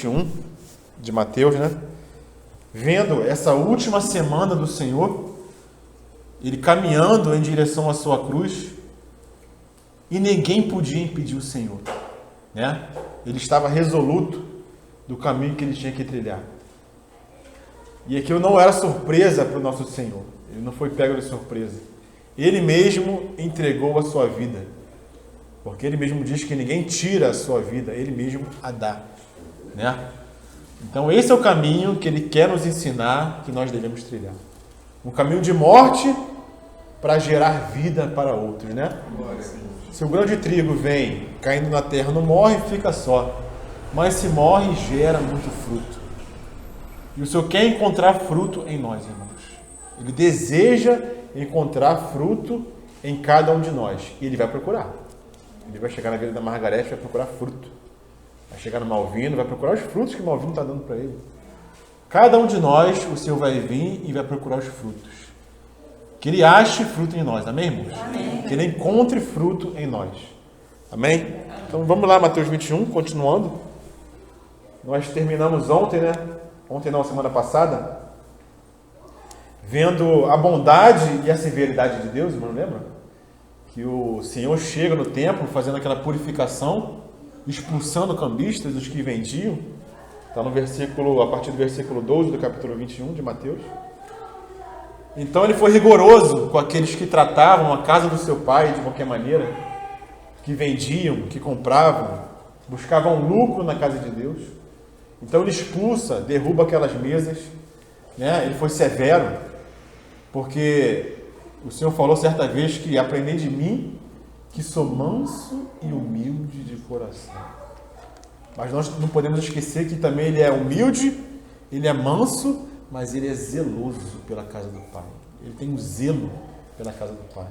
21 de Mateus, né? Vendo essa última semana do Senhor, ele caminhando em direção à sua cruz, e ninguém podia impedir o Senhor, né? Ele estava resoluto do caminho que ele tinha que trilhar. E aquilo não era surpresa para o nosso Senhor. Ele não foi pego de surpresa. Ele mesmo entregou a sua vida. Porque ele mesmo diz que ninguém tira a sua vida, ele mesmo a dá, né? Então esse é o caminho que ele quer nos ensinar que nós devemos trilhar. Um caminho de morte para gerar vida para outros, né? Se o grão de trigo vem caindo na terra, não morre, fica só. Mas se morre, gera muito fruto. E o Senhor quer encontrar fruto em nós, irmãos. Ele deseja encontrar fruto em cada um de nós. E ele vai procurar. Ele vai chegar na Vila da Margarete e vai procurar fruto. Vai chegar no Malvino, vai procurar os frutos que o Malvino está dando para ele. Cada um de nós, o Senhor vai vir e vai procurar os frutos. Que ele ache fruto em nós, amém, irmãos? Amém. Que ele encontre fruto em nós. Amém? Então vamos lá, Mateus 21, continuando. Nós terminamos ontem, né? Ontem não, semana passada, vendo a bondade e a severidade de Deus, irmão, lembra? Que o Senhor chega no templo fazendo aquela purificação, expulsando cambistas, os que vendiam. Está no versículo, a partir do versículo 12 do capítulo 21 de Mateus. Então ele foi rigoroso com aqueles que tratavam a casa do seu pai de qualquer maneira, que vendiam, que compravam, buscavam lucro na casa de Deus. Então ele expulsa, derruba aquelas mesas, né? Ele foi severo, porque o Senhor falou certa vez que aprendei de mim que sou manso e humilde de coração. Mas nós não podemos esquecer que também ele é humilde, ele é manso, mas ele é zeloso pela casa do Pai. Ele tem um zelo pela casa do Pai.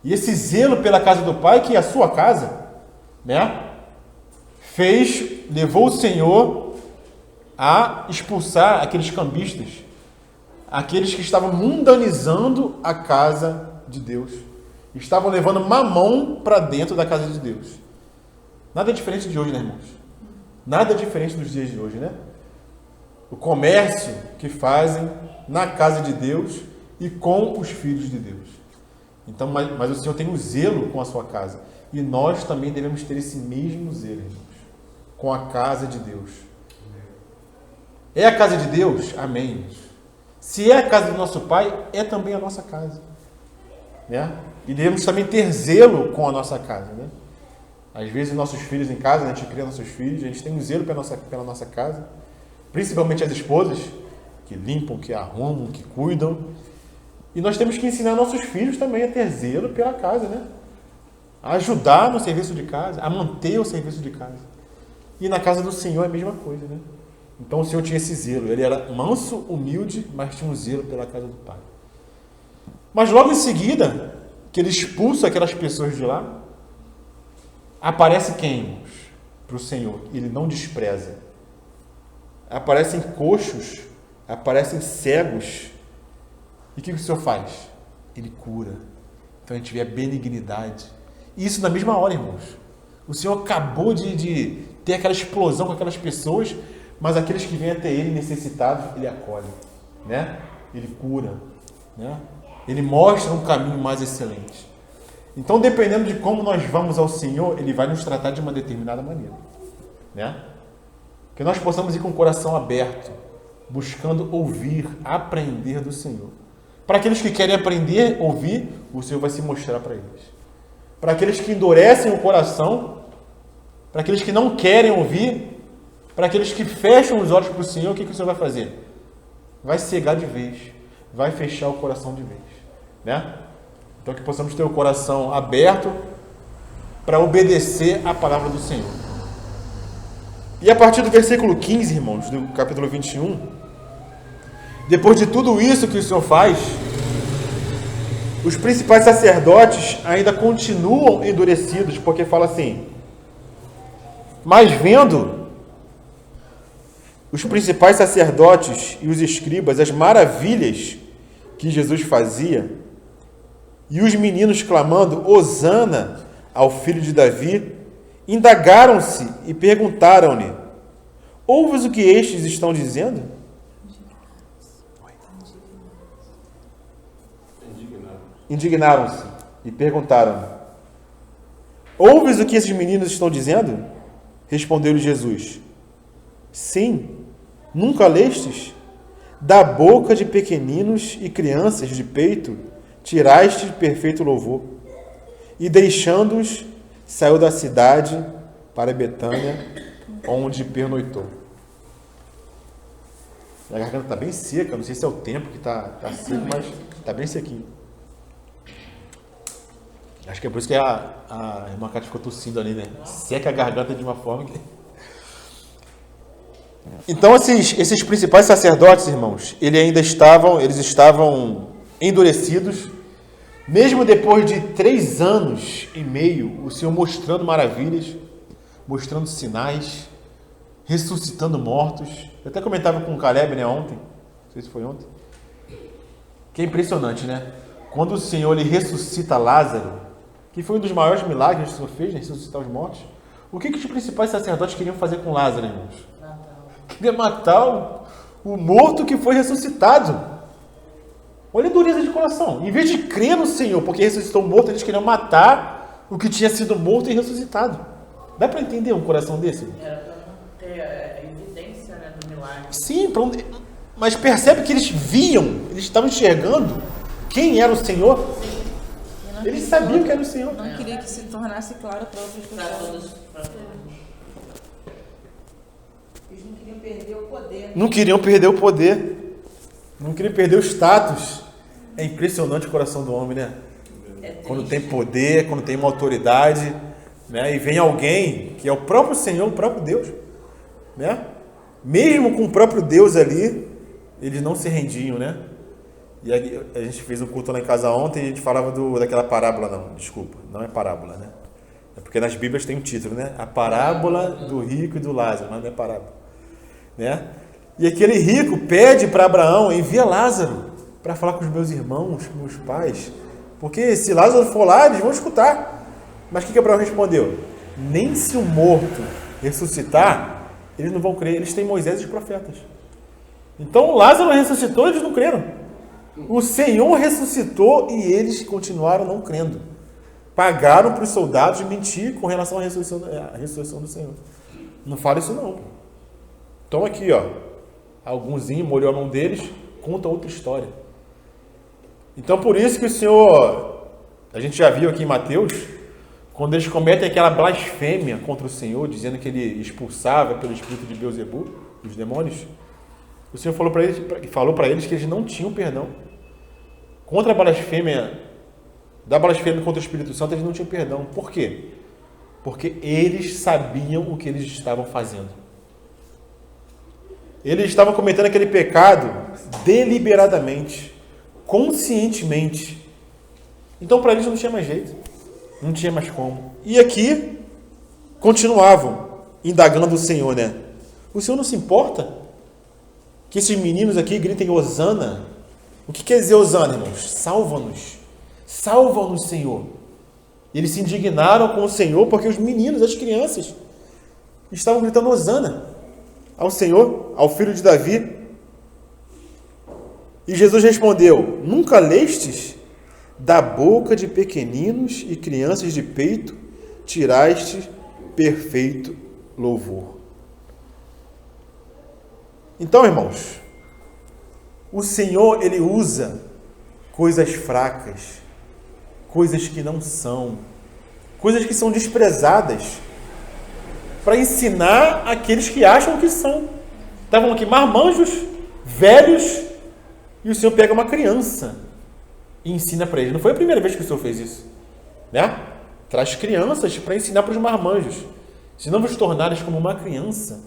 E esse zelo pela casa do Pai, que é a sua casa, né? Levou o Senhor a expulsar aqueles cambistas, aqueles que estavam mundanizando a casa de Deus. Estavam levando mamão para dentro da casa de Deus. Nada diferente de hoje, né, irmãos? Nada diferente dos dias de hoje, né? O comércio que fazem na casa de Deus e com os filhos de Deus. Então, mas o Senhor tem um zelo com a sua casa. E nós também devemos ter esse mesmo zelo, irmãos, com a casa de Deus. É a casa de Deus? Amém, irmãos. Se é a casa do nosso Pai, é também a nossa casa, né? E devemos também ter zelo com a nossa casa, né? Às vezes nossos filhos em casa, a gente cria nossos filhos, a gente tem um zelo pela nossa casa, principalmente as esposas, que limpam, que arrumam, que cuidam. E nós temos que ensinar nossos filhos também a ter zelo pela casa, né? A ajudar no serviço de casa, a manter o serviço de casa. E na casa do Senhor é a mesma coisa, né? Então o Senhor tinha esse zelo. Ele era manso, humilde, mas tinha um zelo pela casa do Pai. Mas logo em seguida, que ele expulsa aquelas pessoas de lá, aparece quem, irmãos? Para o Senhor. Ele não despreza. Aparecem coxos, aparecem cegos. E o que o Senhor faz? Ele cura. Então a gente vê a benignidade. E isso na mesma hora, irmãos. O Senhor acabou de ter aquela explosão com aquelas pessoas, mas aqueles que vêm até Ele necessitados, Ele acolhe, né? Ele cura, né? Ele mostra um caminho mais excelente. Então, dependendo de como nós vamos ao Senhor, Ele vai nos tratar de uma determinada maneira, né? Que nós possamos ir com o coração aberto, buscando ouvir, aprender do Senhor. Para aqueles que querem aprender, ouvir, o Senhor vai se mostrar para eles. Para aqueles que endurecem o coração, para aqueles que não querem ouvir, para aqueles que fecham os olhos para o Senhor, o que o Senhor vai fazer? Vai cegar de vez, vai fechar o coração de vez, né? Então que possamos ter o coração aberto para obedecer a palavra do Senhor. E a partir do versículo 15, irmãos, do capítulo 21, depois de tudo isso que o Senhor faz, os principais sacerdotes ainda continuam endurecidos, porque fala assim: mas vendo os principais sacerdotes e os escribas as maravilhas que Jesus fazia, e os meninos clamando Hosana ao filho de Davi, indagaram-se e perguntaram-lhe: ouves o que estes estão dizendo? Indignaram-se e perguntaram: ouves o que esses meninos estão dizendo? Respondeu-lhe Jesus: sim, nunca lestes? Da boca de pequeninos e crianças de peito tiraste perfeito louvor. E deixando-os, saiu da cidade para Betânia, onde pernoitou. A garganta está bem seca, não sei se é o tempo que está seco, mas está bem sequinho. Acho que é por isso que a irmã Cátia ficou tossindo ali, né? Seca a garganta de uma forma que... Então, esses principais sacerdotes, irmãos, eles estavam endurecidos, mesmo depois de 3 anos e meio, o Senhor mostrando maravilhas, mostrando sinais, ressuscitando mortos. Eu até comentava com o Caleb, né, ontem, não sei se foi ontem, que é impressionante, né? Quando o Senhor ele ressuscita Lázaro, que foi um dos maiores milagres que o Senhor fez, né, ressuscitar os mortos, o que os principais sacerdotes queriam fazer com Lázaro, irmãos? Queria matar o morto que foi ressuscitado. Olha a dureza de coração. Em vez de crer no Senhor, porque ressuscitou o morto, eles queriam matar o que tinha sido morto e ressuscitado. Dá para entender um coração desse? Era para não ter a evidência, né, do milagre. Sim, mas percebe que eles viam, eles estavam enxergando quem era o Senhor. Eles sabiam que era o Senhor. Não queria que se tornasse claro para outras pessoas. Eles não queriam perder o poder. Não queriam perder o poder. Não queriam perder o status. É impressionante o coração do homem, né? Quando tem poder, quando tem uma autoridade, né? E vem alguém que é o próprio Senhor, o próprio Deus, né? Mesmo com o próprio Deus ali, eles não se rendiam, né? E a gente fez um culto lá em casa ontem e a gente falava daquela parábola, não é parábola, né? É porque nas Bíblias tem um título, né? A parábola do rico e do Lázaro, mas não é parábola, né? E aquele rico pede para Abraão: envia Lázaro para falar com os meus irmãos, com meus pais, porque se Lázaro for lá, eles vão escutar. Mas o que Abraão respondeu? Nem se o morto ressuscitar, eles não vão crer. Eles têm Moisés e os profetas. Então Lázaro ressuscitou, eles não creram. O Senhor ressuscitou e eles continuaram não crendo. Pagaram para os soldados mentir com relação à ressurreição do Senhor. Não fala isso não. Então aqui, ó, algumzinho molhou a mão deles, conta outra história. Então por isso que o Senhor, a gente já viu aqui em Mateus, quando eles cometem aquela blasfêmia contra o Senhor, dizendo que ele expulsava pelo espírito de Beelzebub, os demônios, o Senhor falou para eles que eles não tinham perdão. Contra a blasfêmia, da blasfêmia contra o Espírito Santo, eles não tinham perdão. Por quê? Porque eles sabiam o que eles estavam fazendo. Eles estavam cometendo aquele pecado deliberadamente, conscientemente. Então para eles não tinha mais jeito, não tinha mais como. E aqui continuavam indagando o Senhor, né? O Senhor não se importa que esses meninos aqui gritem Hosana? O que quer dizer Hosana, irmãos? Salva-nos. Salva-nos, Senhor. Eles se indignaram com o Senhor porque os meninos, as crianças, estavam gritando Hosana ao Senhor, ao filho de Davi. E Jesus respondeu: nunca lestes? Da boca de pequeninos e crianças de peito tiraste perfeito louvor. Então, irmãos, o Senhor, Ele usa coisas fracas, coisas que não são, coisas que são desprezadas, para ensinar aqueles que acham que são. Estavam aqui marmanjos, velhos, e o Senhor pega uma criança e ensina para eles. Não foi a primeira vez que o Senhor fez isso, né? Traz crianças para ensinar para os marmanjos. Se não vos tornares como uma criança,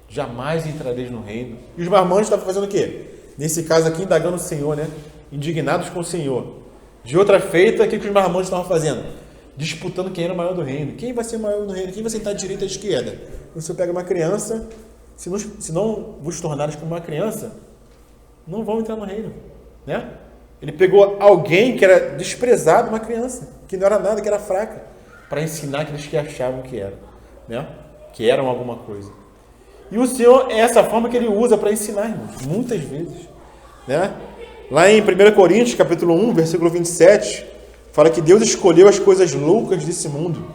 jamais entrareis no reino. E os marmanjos estavam fazendo o quê? Nesse caso aqui, indagando o Senhor, né? Indignados com o Senhor. De outra feita, o que os marmanjos estavam fazendo? Disputando quem era o maior do reino. Quem vai ser o maior do reino? Quem vai sentar de direita ou de esquerda? O Senhor pega uma criança. Se não vos tornares como uma criança, não vão entrar no reino, né? Ele pegou alguém que era desprezado, uma criança, que não era nada, que era fraca, para ensinar aqueles que achavam que eram, né? Que eram alguma coisa. E o Senhor é essa forma que Ele usa para ensinar, irmãos, muitas vezes. Né? Lá em 1 Coríntios, capítulo 1, versículo 27, fala que Deus escolheu as coisas loucas desse mundo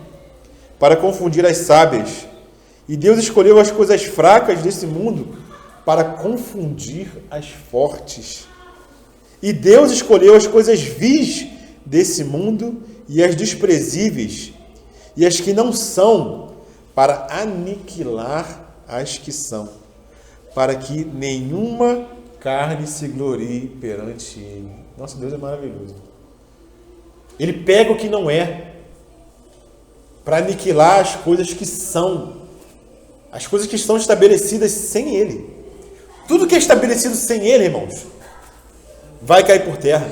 para confundir as sábias. E Deus escolheu as coisas fracas desse mundo para confundir as fortes. E Deus escolheu as coisas vis desse mundo e as desprezíveis e as que não são para aniquilar as que são, para que nenhuma carne se glorie perante Ele. Nossa, Deus é maravilhoso. Ele pega o que não é para aniquilar as coisas que são, as coisas que estão estabelecidas sem Ele. Tudo que é estabelecido sem Ele, irmãos, vai cair por terra.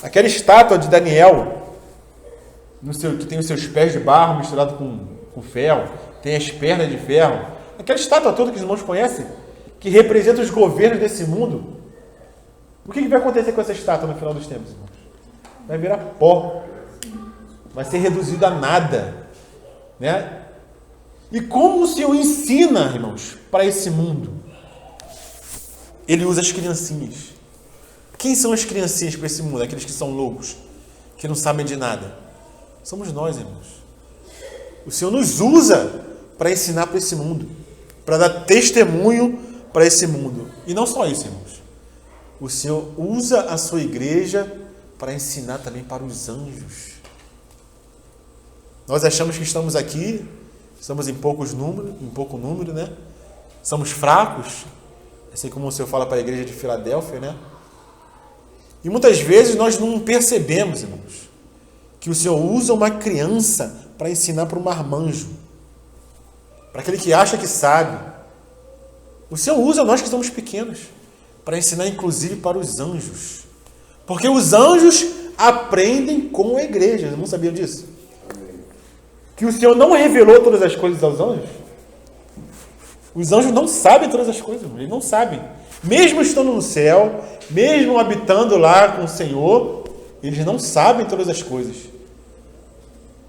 Aquela estátua de Daniel, que tem os seus pés de barro misturado com ferro, tem as pernas de ferro, aquela estátua toda que os irmãos conhecem, que representa os governos desse mundo. O que vai acontecer com essa estátua no final dos tempos, irmãos? Vai virar pó. Vai ser reduzido a nada. Né? E como o Senhor ensina, irmãos, para esse mundo? Ele usa as criancinhas. Quem são as criancinhas para esse mundo? Aqueles que são loucos, que não sabem de nada. Somos nós, irmãos. O Senhor nos usa para ensinar para esse mundo, para dar testemunho para esse mundo. E não só isso, irmãos. O Senhor usa a sua igreja para ensinar também para os anjos. Nós achamos que estamos aqui, estamos em pouco número, né? Somos fracos, assim como o Senhor fala para a igreja de Filadélfia, né? E muitas vezes nós não percebemos, irmãos, que o Senhor usa uma criança para ensinar para um marmanjo, para aquele que acha que sabe. O Senhor usa nós que somos pequenos para ensinar inclusive para os anjos, porque os anjos aprendem com a igreja. Eu não sabia disso? Que o Senhor não revelou todas as coisas aos anjos. Os anjos não sabem todas as coisas, eles não sabem. Mesmo estando no céu, mesmo habitando lá com o Senhor, eles não sabem todas as coisas.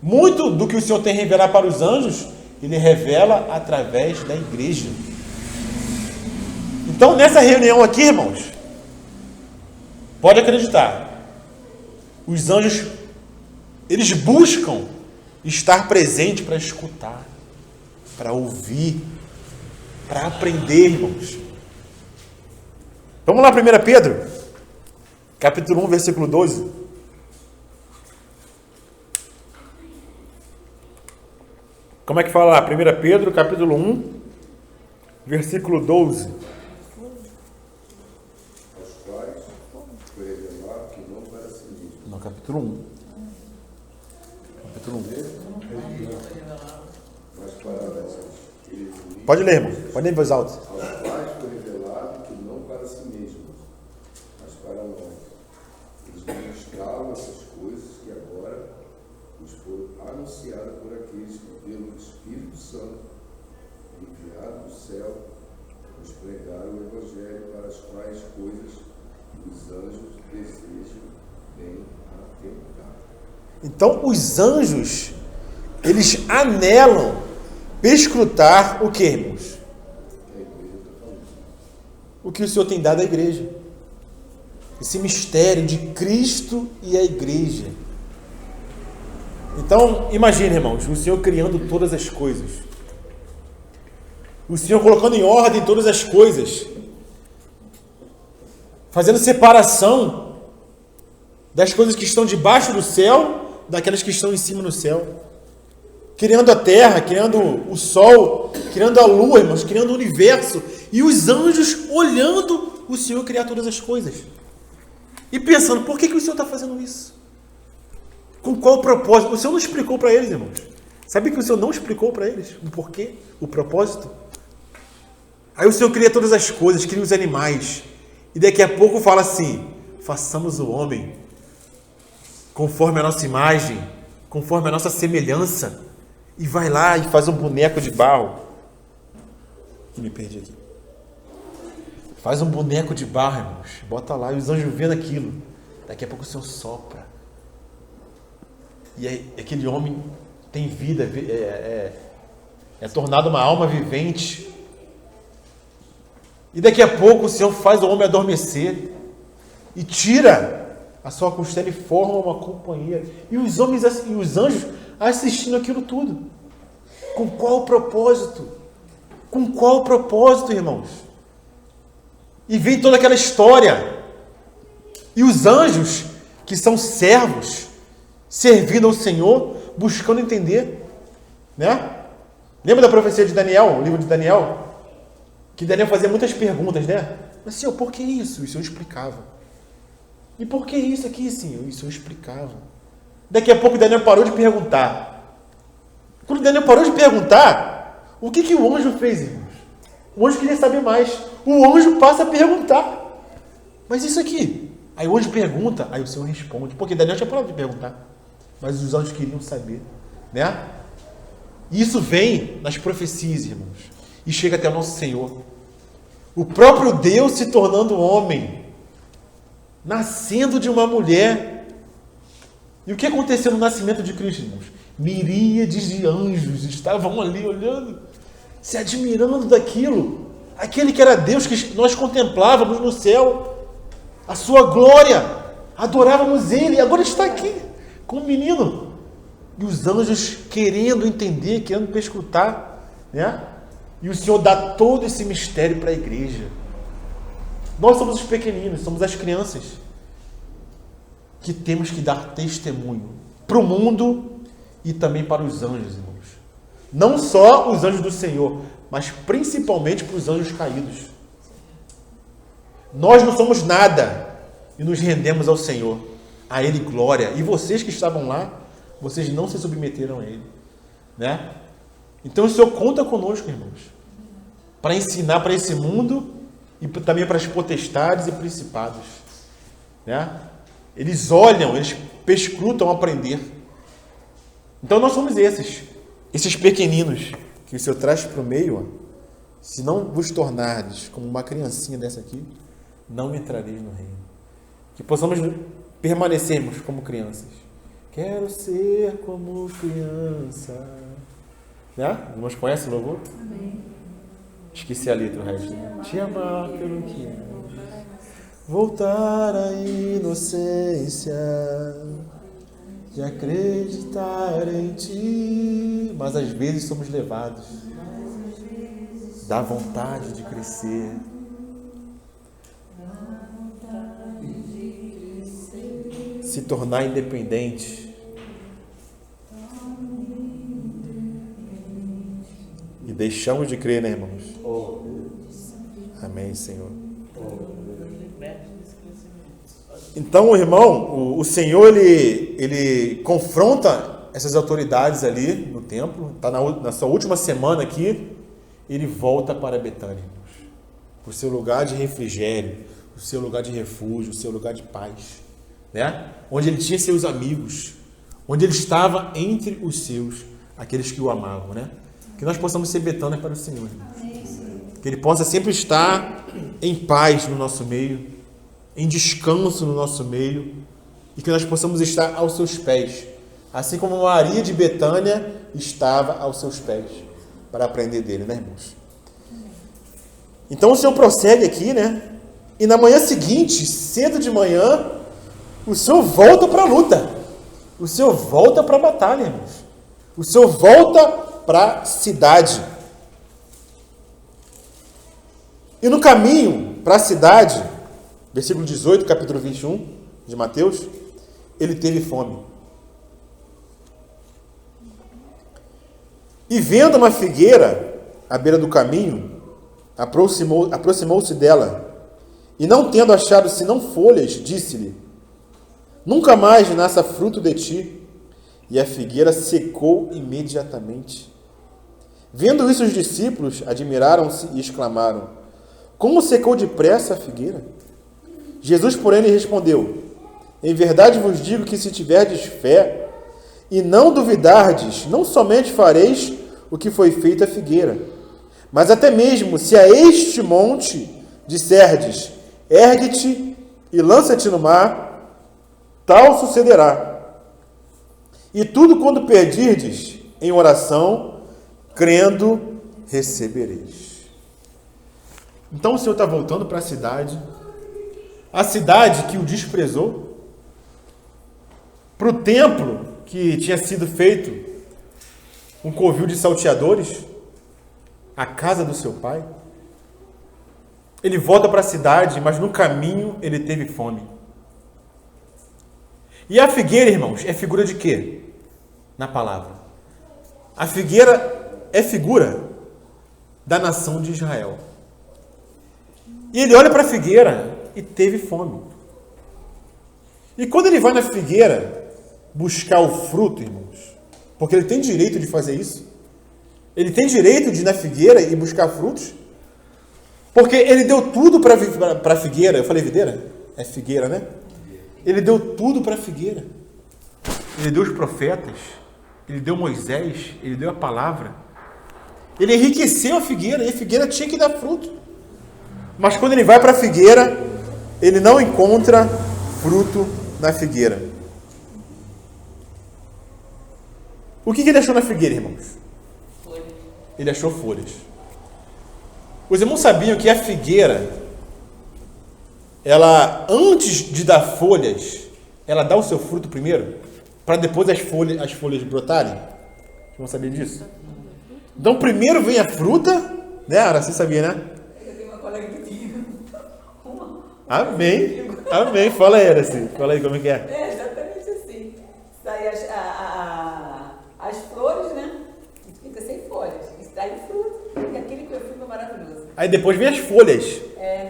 Muito do que o Senhor tem a revelar para os anjos, Ele revela através da igreja. Então, nessa reunião aqui, irmãos, pode acreditar, os anjos, eles buscam estar presente para escutar, para ouvir, para aprender, irmãos. Vamos lá, 1 Pedro, capítulo 1, versículo 12. Como é que fala lá? 1 Pedro, capítulo 1, versículo 12. Aos quais foi revelado que não para si mesmo. Não, capítulo 1. Capítulo 1. Mas para eles Pode ler, irmão. Pode ler em voz alta. aos quais foi revelado que não para si mesmo, mas para nós. Eles demonstraram essas coisas que agora nos foram anunciadas por aqueles que, pelo Espírito Santo, enviado do céu, nos pregaram o Evangelho, para as quais coisas os anjos desejam bem atentar. Então, os anjos, eles anelam perscrutar o que, irmãos? O que o Senhor tem dado à igreja. Esse mistério de Cristo e a igreja. Então, imagine, irmãos, o Senhor criando todas as coisas. O Senhor colocando em ordem todas as coisas. Fazendo separação das coisas que estão debaixo do céu, daquelas que estão em cima no céu. Criando a terra, criando o sol, criando a lua, irmãos, criando o universo. E os anjos olhando o Senhor criar todas as coisas. E pensando, por que o Senhor está fazendo isso? Com qual propósito? O Senhor não explicou para eles, irmãos. Sabe que o Senhor não explicou para eles o porquê, o propósito? Aí o Senhor cria todas as coisas, cria os animais. E daqui a pouco fala assim, façamos o homem conforme a nossa imagem, conforme a nossa semelhança. E vai lá e faz um boneco de barro. Me perdi aqui. Faz um boneco de barro, irmãos. Bota lá e os anjos vendo aquilo. Daqui a pouco o Senhor sopra. E aí, aquele homem tem vida, é tornado uma alma vivente. E daqui a pouco o Senhor faz o homem adormecer e tira a sua costela e forma uma companhia. E os homens e os anjos assistindo aquilo tudo. Com qual propósito? Com qual propósito, irmãos? E vem toda aquela história. E os anjos, que são servos, servindo ao Senhor, buscando entender, né? Lembra da profecia de Daniel, o livro de Daniel? Que Daniel fazia muitas perguntas, né? Mas, Senhor, por que isso? E o Senhor explicava. E por que isso aqui, Senhor? E o Senhor explicava. Daqui a pouco Daniel parou de perguntar. Quando Daniel parou de perguntar, o que o anjo fez, irmãos? O anjo queria saber mais. O anjo passa a perguntar. Mas isso aqui? Aí o anjo pergunta, aí o Senhor responde. Porque Daniel tinha parado de perguntar. Mas os anjos queriam saber, né? E isso vem nas profecias, irmãos. E chega até o nosso Senhor. O próprio Deus se tornando homem. Nascendo de uma mulher. E o que aconteceu no nascimento de Cristo, irmãos? Miríades de anjos estavam ali olhando, se admirando daquilo. Aquele que era Deus que nós contemplávamos no céu. A sua glória. Adorávamos Ele. E agora está aqui, com o menino. E os anjos querendo entender, querendo perscrutar, né? E o Senhor dá todo esse mistério para a igreja. Nós somos os pequeninos, somos as crianças que temos que dar testemunho para o mundo e também para os anjos, irmãos. Não só os anjos do Senhor, mas principalmente para os anjos caídos. Nós não somos nada e nos rendemos ao Senhor, a Ele glória. E vocês que estavam lá, vocês não se submeteram a Ele, né? Então o Senhor conta conosco, irmãos, para ensinar para esse mundo e também para as potestades e principados, né? Eles olham, eles perscrutam aprender. Então nós somos esses pequeninos que o Senhor traz para o meio. Ó. Se não vos tornardes como uma criancinha dessa aqui, não entrareis no reino. Que possamos permanecermos como crianças. Quero ser como criança. Né? Irmãos, conhecem o louvor? Amém. Esqueci a letra, o resto. Te amar pelo que é. Voltar à inocência de acreditar em Ti. Mas às vezes somos levados da vontade de crescer. Se tornar independente. E deixamos de crer, né, irmãos? Amém, Senhor. Então, irmão, o Senhor, ele confronta essas autoridades ali no templo. Está na sua última semana aqui. Ele volta para Betânia, irmãos. O seu lugar de refrigério, o seu lugar de refúgio, o seu lugar de paz. Né? Onde ele tinha seus amigos, onde ele estava entre os seus, aqueles que o amavam, né? Que nós possamos ser Betânia para o Senhor, que ele possa sempre estar em paz no nosso meio, em descanso no nosso meio, e que nós possamos estar aos seus pés, assim como Maria de Betânia estava aos seus pés, para aprender dele, né, irmãos? Então o Senhor prossegue aqui, né? E na manhã seguinte, cedo de manhã, o Senhor volta para a luta. O Senhor volta para a batalha, irmãos. O Senhor volta para a cidade. E no caminho para a cidade, versículo 18, capítulo 21 de Mateus, ele teve fome. E vendo uma figueira à beira do caminho, aproximou-se dela. E não tendo achado senão folhas, disse-lhe: nunca mais nasça fruto de ti. E a figueira secou imediatamente. Vendo isso, os discípulos admiraram-se e exclamaram: como secou depressa a figueira? Jesus, porém, lhe respondeu: em verdade vos digo que se tiverdes fé e não duvidardes, não somente fareis o que foi feito à figueira, mas até mesmo se a este monte disserdes: ergue-te e lança-te no mar, tal sucederá. E tudo quando pedirdes em oração, crendo, recebereis. Então o Senhor está voltando para a cidade que o desprezou, para o templo que tinha sido feito um covil de salteadores, a casa do seu pai. Ele volta para a cidade, mas no caminho ele teve fome. E a figueira, irmãos, é figura de quê? Na palavra. A figueira é figura da nação de Israel. E ele olha para a figueira e teve fome. E quando ele vai na figueira buscar o fruto, irmãos, porque ele tem direito de fazer isso, ele tem direito de ir na figueira e buscar frutos, porque ele deu tudo para a figueira. Eu falei videira? É figueira, né? Ele deu tudo para a figueira. Ele deu os profetas, ele deu Moisés, ele deu a palavra. Ele enriqueceu a figueira, e a figueira tinha que dar fruto. Mas quando ele vai para a figueira, ele não encontra fruto na figueira. O que ele achou na figueira, irmãos? Folhas. Ele achou folhas. Os irmãos sabiam que a figueira, ela, antes de dar folhas, ela dá o seu fruto primeiro, para depois as folhas brotarem? Vocês vão saber disso? Então, primeiro vem a fruta, né, Ara? Você sabia, né? Eu tenho uma colega que tinha Amém. Amém. Fala aí, Ara, assim. Fala aí como é que é. É exatamente assim. Daí as flores, né? Fica sem folhas. Isso daí o fruto. E aquele perfume é maravilhoso. Aí depois vem as folhas.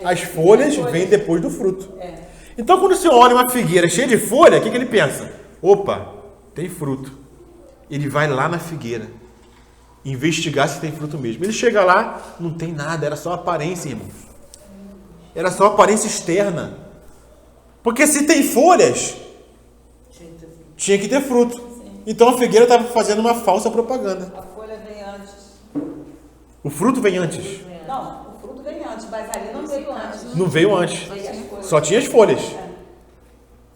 As folhas vêm depois do fruto. Então, quando o senhor olha uma figueira cheia de folha, o que ele pensa? Opa, tem fruto. Ele vai lá na figueira investigar se tem fruto mesmo. Ele chega lá, não tem nada, era só aparência, irmãos. Era só aparência externa. Porque se tem folhas, tinha que ter fruto. Então a figueira estava fazendo uma falsa propaganda. A folha vem antes. O fruto vem antes. Não, o fruto vem antes, mas ali não veio antes. Não veio antes. Veio as folhas. Só tinha as folhas.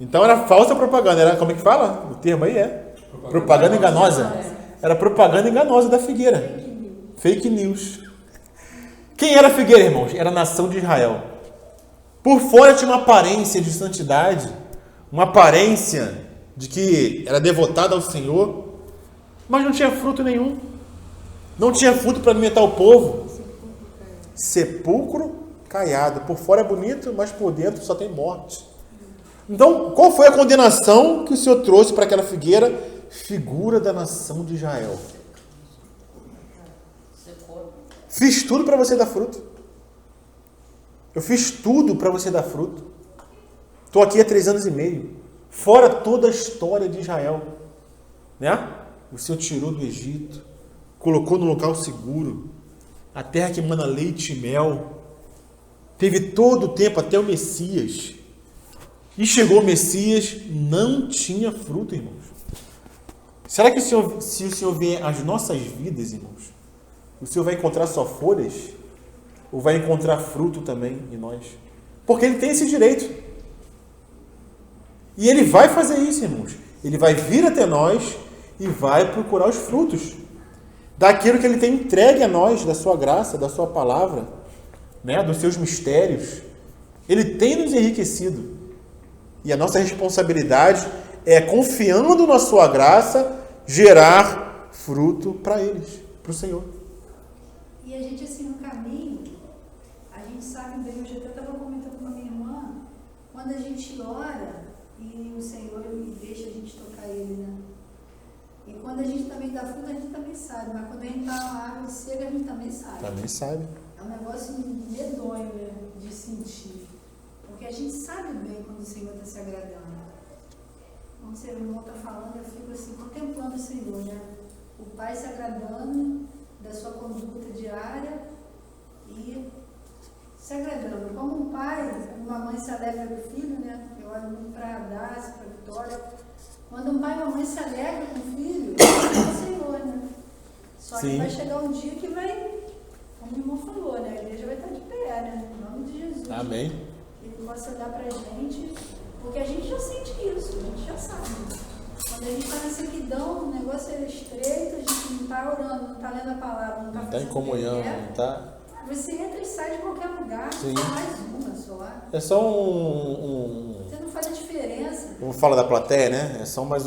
Então era falsa propaganda. Era, como é que fala? O termo aí é propaganda enganosa. Era propaganda enganosa da figueira. Fake news. Quem era a figueira, irmãos? Era a nação de Israel. Por fora tinha uma aparência de santidade, uma aparência de que era devotada ao Senhor, mas não tinha fruto nenhum. Não tinha fruto para alimentar o povo. Sepulcro caiado. Por fora é bonito, mas por dentro só tem morte. Então, qual foi a condenação que o Senhor trouxe para aquela figueira? Figura da nação de Israel. Fiz tudo para você dar fruto. Eu fiz tudo para você dar fruto. Estou aqui há 3 anos e meio. Fora toda a história de Israel. Né? O Senhor tirou do Egito, colocou no local seguro, a terra que emana leite e mel. Teve todo o tempo até o Messias. E chegou o Messias, não tinha fruto, irmãos. Será que se o Senhor vier às nossas vidas, irmãos, o Senhor vai encontrar só folhas? Ou vai encontrar fruto também em nós? Porque Ele tem esse direito. E Ele vai fazer isso, irmãos. Ele vai vir até nós e vai procurar os frutos daquilo que Ele tem entregue a nós, da sua graça, da sua palavra, né, dos seus mistérios. Ele tem nos enriquecido. E a nossa responsabilidade é, confiando na sua graça, gerar fruto para eles, para o Senhor. E a gente, assim, no caminho, a gente sabe bem, eu já até estava comentando com a minha irmã, quando a gente ora e o Senhor ele deixa a gente tocar Ele, né? E quando a gente também dá fruto, a gente também sabe, mas quando a gente está na árvore seca, a gente também sabe. Também sabe. É um negócio medonho, né, de sentir. Porque a gente sabe bem quando o Senhor está se agradando. Quando o seu irmão está falando, eu fico assim, contemplando o Senhor, né? O Pai se agradando da sua conduta diária e se agradando. Como um pai, uma mãe se alegra do filho, né? Eu olho muito para a Dácia, para a Vitória. Quando um pai e uma mãe se alegram com o filho, é o Senhor, né? Só que vai chegar um dia que vai, como o irmão falou, né? A igreja vai estar de pé, né? Em nome de Jesus. Amém. Ele possa olhar para a gente, porque a gente já sente isso, a gente já sabe. Quando a gente está na sequidão, o negócio é estreito, a gente não está orando, não está lendo a palavra, não está Não está em comunhão, não está... Você entra e sai de qualquer lugar, Sim. Mais uma só. É só Você não faz a diferença. Vamos falar da plateia, né? É só mais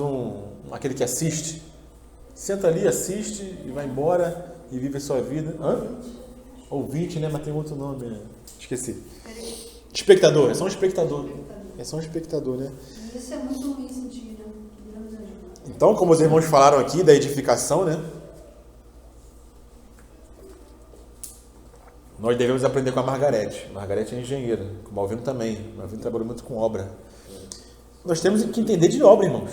aquele que assiste. Senta ali, assiste e vai embora e vive a sua vida. Ouvinte, né? Mas tem outro nome, né? Esqueci. Espectador, é só um espectador. É só um espectador, né? Isso é muito ruim sentir, né? Deus ajuda. Então, como os irmãos falaram aqui da edificação, né? Nós devemos aprender com a Margarete. Margarete é engenheira, com o Malvino também. O Malvino trabalhou muito com obra. Nós temos que entender de obra, irmãos.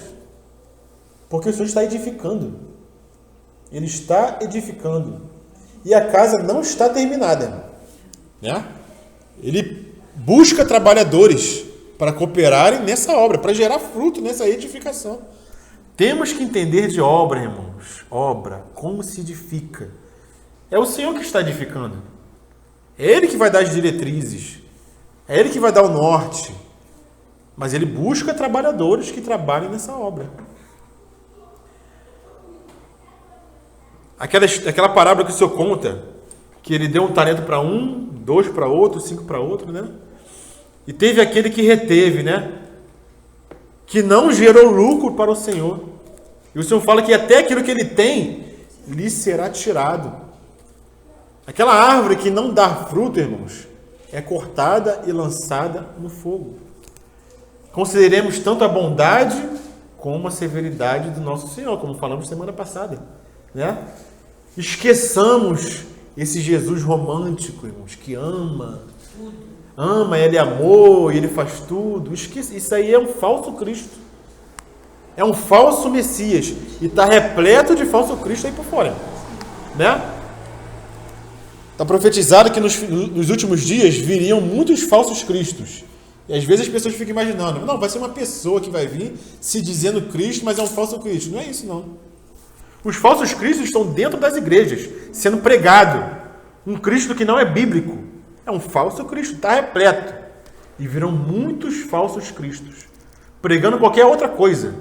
Porque o Senhor está edificando. Ele está edificando. E a casa não está terminada. Né? Ele busca trabalhadores para cooperarem nessa obra, para gerar fruto nessa edificação. Temos que entender de obra, irmãos. Obra, como se edifica. É o Senhor que está edificando. É Ele que vai dar as diretrizes. É Ele que vai dar o norte. Mas Ele busca trabalhadores que trabalhem nessa obra. Aquela parábola que o Senhor conta, que Ele deu um talento para um, 2 para outro, 5 para outro, né? E teve aquele que reteve, né? Que não gerou lucro para o Senhor. E o Senhor fala que até aquilo que ele tem, lhe será tirado. Aquela árvore que não dá fruto, irmãos, é cortada e lançada no fogo. Consideremos tanto a bondade como a severidade do nosso Senhor, como falamos semana passada, né? Esqueçamos esse Jesus romântico, irmãos, que ama, Ele é amor e Ele faz tudo. Isso aí é um falso Cristo. É um falso Messias. E está repleto de falso Cristo aí por fora, né? Está profetizado que nos últimos dias viriam muitos falsos cristos. E às vezes as pessoas ficam imaginando, não, vai ser uma pessoa que vai vir se dizendo Cristo, mas é um falso Cristo. Não é isso, não. Os falsos cristos estão dentro das igrejas, sendo pregado. Um Cristo que não é bíblico. É um falso Cristo, está repleto. E virão muitos falsos cristos, pregando qualquer outra coisa,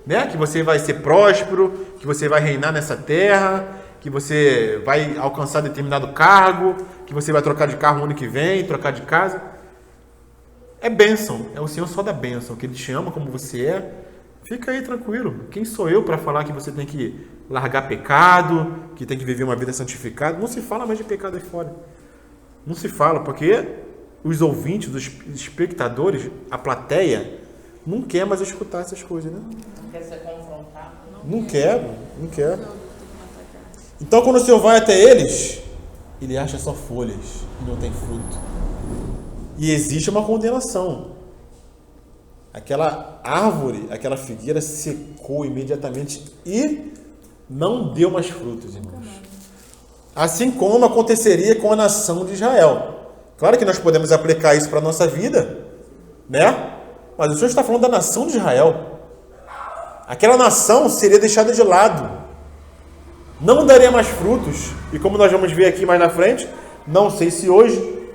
né? Que você vai ser próspero, que você vai reinar nessa terra, que você vai alcançar determinado cargo, que você vai trocar de carro no ano que vem, trocar de casa. É bênção, é o Senhor só da bênção, que Ele te ama como você é. Fica aí tranquilo. Quem sou eu para falar que você tem que largar pecado, que tem que viver uma vida santificada? Não se fala mais de pecado aí fora. Não se fala, porque os ouvintes, os espectadores, a plateia, não quer mais escutar essas coisas, né? Não quer ser confrontado? Não quer. Então, quando o Senhor vai até eles, Ele acha só folhas e não tem fruto. E existe uma condenação. Aquela árvore, aquela figueira secou imediatamente e não deu mais frutos, irmãos. Assim como aconteceria com a nação de Israel. Claro que nós podemos aplicar isso para a nossa vida, né? Mas o Senhor está falando da nação de Israel. Aquela nação seria deixada de lado. Não daria mais frutos. E como nós vamos ver aqui mais na frente, não sei se hoje,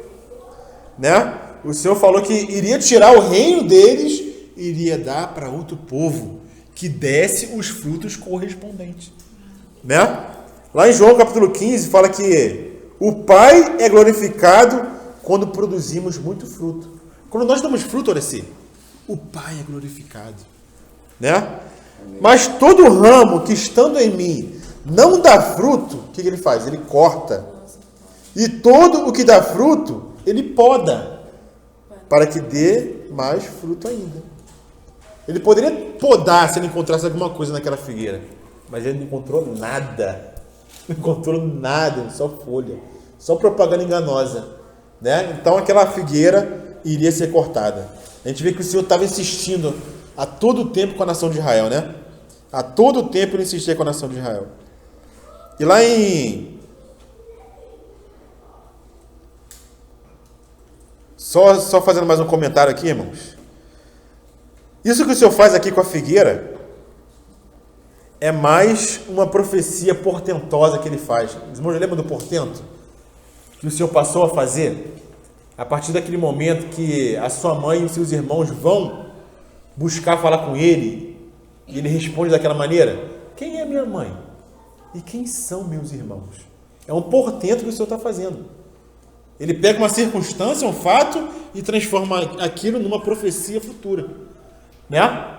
né? O Senhor falou que iria tirar o reino deles e iria dar para outro povo que desse os frutos correspondentes, né? Lá em João capítulo 15 fala que o Pai é glorificado quando produzimos muito fruto. Quando nós damos fruto, olha assim, o Pai é glorificado, né? Mas todo ramo que estando em mim não dá fruto, o que ele faz? Ele corta. E todo o que dá fruto, ele poda, para que dê mais fruto ainda. Ele poderia podar se ele encontrasse alguma coisa naquela figueira, mas ele não encontrou nada. Não encontrou nada, só folha, só propaganda enganosa, né? Então aquela figueira iria ser cortada. A gente vê que o Senhor estava insistindo a todo tempo com a nação de Israel, né? A todo tempo ele insistia com a nação de Israel. E lá em... Só fazendo mais um comentário aqui, irmãos. Isso que o Senhor faz aqui com a figueira é mais uma profecia portentosa que ele faz. Os irmãos lembram do portento? Que o Senhor passou a fazer a partir daquele momento que a sua mãe e os seus irmãos vão buscar falar com ele e ele responde daquela maneira: quem é minha mãe? E quem são meus irmãos? É um portento que o Senhor está fazendo. Ele pega uma circunstância, um fato, e transforma aquilo numa profecia futura. Né?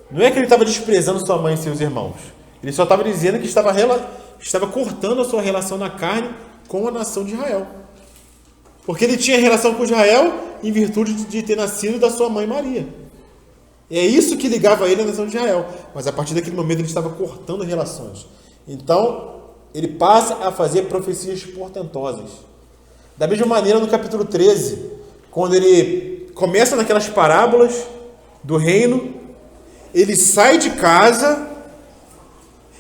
Não é que ele estava desprezando sua mãe e seus irmãos. Ele só estava dizendo que estava cortando a sua relação na carne com a nação de Israel. Porque ele tinha relação com Israel em virtude de ter nascido da sua mãe Maria. É isso que ligava ele à nação de Israel. Mas a partir daquele momento ele estava cortando relações. Então, ele passa a fazer profecias portentosas. Da mesma maneira, no capítulo 13, quando ele começa naquelas parábolas do reino, ele sai de casa,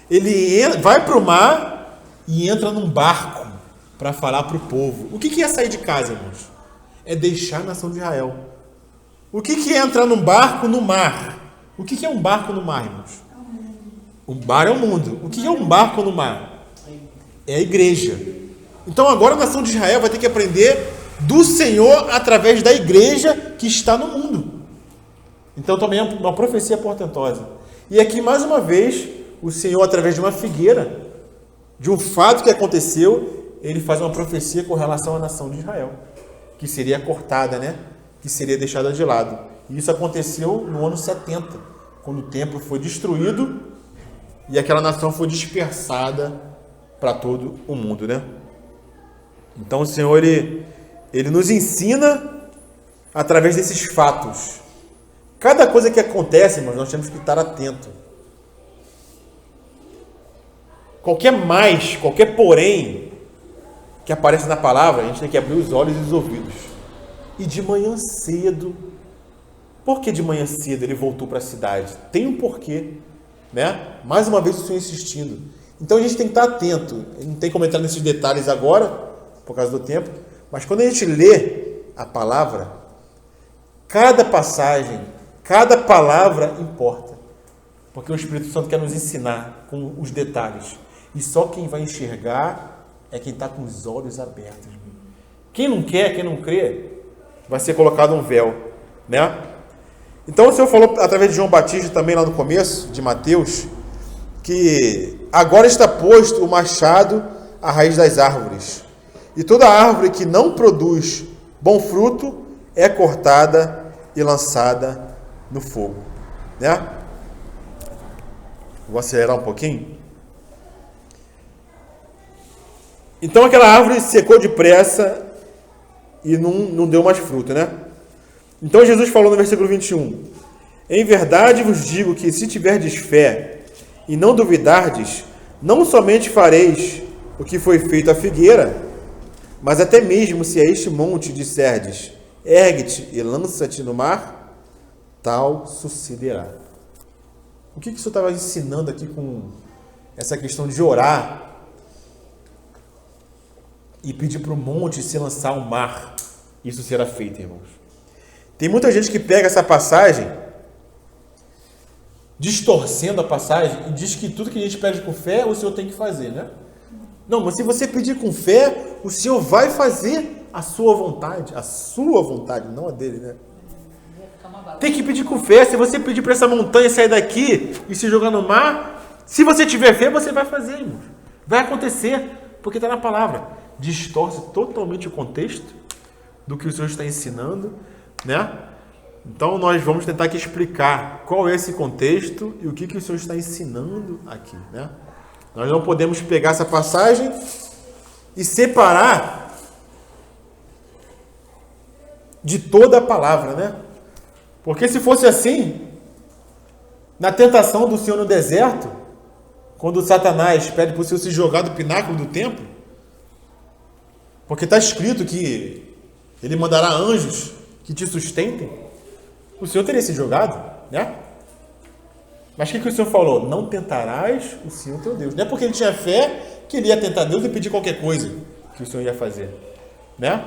ele vai para o mar e entra num barco para falar para o povo. O que é sair de casa, irmãos? É deixar a nação de Israel. O que é entrar num barco no mar? O que é um barco no mar, irmãos? O mar é o mundo. O que é um barco no mar? É a igreja. Então agora a nação de Israel vai ter que aprender do Senhor através da igreja que está no mundo. Então também é uma profecia portentosa. E aqui mais uma vez, o Senhor, através de uma figueira, de um fato que aconteceu, ele faz uma profecia com relação à nação de Israel, que seria cortada, né? Que seria deixada de lado. E isso aconteceu no ano 70, quando o templo foi destruído e aquela nação foi dispersada para todo o mundo, né? Então o Senhor, ele nos ensina através desses fatos. Cada coisa que acontece, irmãos, nós temos que estar atento. Qualquer porém que aparece na palavra, a gente tem que abrir os olhos e os ouvidos. E de manhã cedo, por que de manhã cedo ele voltou para a cidade? Tem um porquê, né? Mais uma vez o Senhor insistindo. Então a gente tem que estar atento. Não tem como entrar nesses detalhes agora, por causa do tempo, mas quando a gente lê a palavra, cada passagem, cada palavra importa. Porque o Espírito Santo quer nos ensinar com os detalhes. E só quem vai enxergar é quem está com os olhos abertos. Quem não quer, quem não crê, vai ser colocado um véu, né? Então o Senhor falou através de João Batista também lá no começo, de Mateus, que agora está posto o machado à raiz das árvores. E toda árvore que não produz bom fruto é cortada e lançada no fogo, né? Vou acelerar um pouquinho. Então aquela árvore secou depressa e não deu mais fruto, né? Então Jesus falou no versículo 21, em verdade vos digo que se tiverdes fé e não duvidardes, não somente fareis o que foi feito à figueira, mas até mesmo se a este monte disserdes, ergue-te e lança-te no mar, tal sucederá. O que isso estava ensinando aqui com essa questão de orar e pedir para o monte se lançar ao mar? Isso será feito, irmãos. Tem muita gente que pega essa passagem, distorcendo a passagem, e diz que tudo que a gente pede com fé, o Senhor tem que fazer, né? Não, mas se você pedir com fé, o Senhor vai fazer a sua vontade, não a dele, né? Tem que pedir com fé. Se você pedir para essa montanha sair daqui e se jogar no mar, se você tiver fé, você vai fazer, irmão. Vai acontecer, porque está na palavra. Distorce totalmente o contexto do que o Senhor está ensinando, né? Então nós vamos tentar aqui explicar qual é esse contexto e o que o Senhor está ensinando aqui, né? Nós não podemos pegar essa passagem e separar de toda a palavra, né? Porque se fosse assim, na tentação do Senhor no deserto, quando Satanás pede para o Senhor se jogar do pináculo do templo, porque está escrito que ele mandará anjos que te sustentem, o Senhor teria se jogado, né? Mas o que o Senhor falou? Não tentarás o Senhor teu Deus. Não é porque ele tinha fé que ele ia tentar Deus e pedir qualquer coisa que o Senhor ia fazer, né?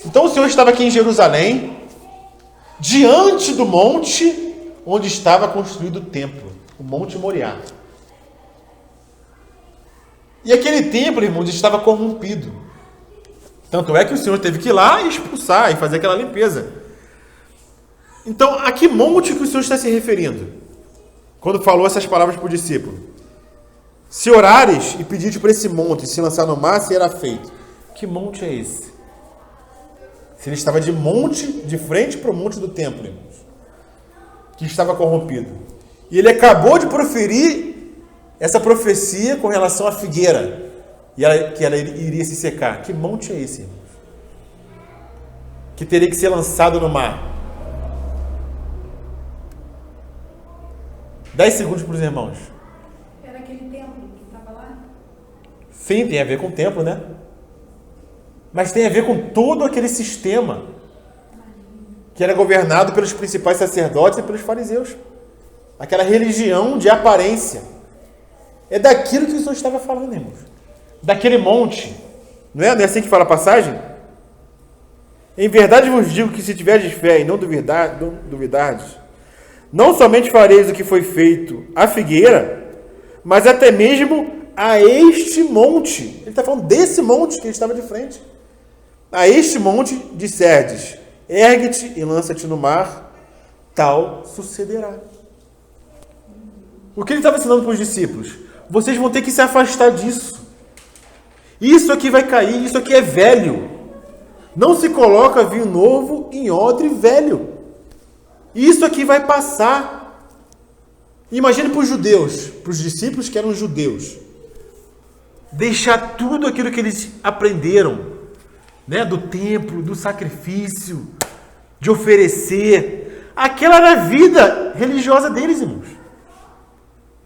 Então o Senhor estava aqui em Jerusalém, diante do monte onde estava construído o templo, o Monte Moriá. E aquele templo, irmãos, estava corrompido. Tanto é que o Senhor teve que ir lá e expulsar e fazer aquela limpeza. Então, a que monte que o Senhor está se referindo? Quando falou essas palavras para o discípulo. Se orares e pedires para esse monte se lançar no mar, será feito. Que monte é esse? Se ele estava de frente para o monte do templo, irmãos, que estava corrompido. E ele acabou de proferir essa profecia com relação à figueira, que ela iria se secar. Que monte é esse, irmãos? Que teria que ser lançado no mar. 10 segundos para os irmãos. Era aquele templo que estava lá? Sim, tem a ver com o templo, né? Mas tem a ver com todo aquele sistema que era governado pelos principais sacerdotes e pelos fariseus. Aquela religião de aparência. É daquilo que o Senhor estava falando, irmãos. Daquele monte. Não é assim que fala a passagem? Em verdade vos digo que se tiverdes fé e não duvidardes, não somente fareis o que foi feito à figueira, mas até mesmo a este monte. Ele está falando desse monte que ele estava de frente. A este monte disserdes, ergue-te e lança-te no mar, tal sucederá. O que ele estava ensinando para os discípulos? Vocês vão ter que se afastar disso. Isso aqui vai cair, isso aqui é velho. Não se coloca vinho novo em odre velho. Isso aqui vai passar. Imagine para os judeus, para os discípulos que eram judeus, deixar tudo aquilo que eles aprenderam, né, do templo, do sacrifício, de oferecer. Aquela era a vida religiosa deles, irmãos.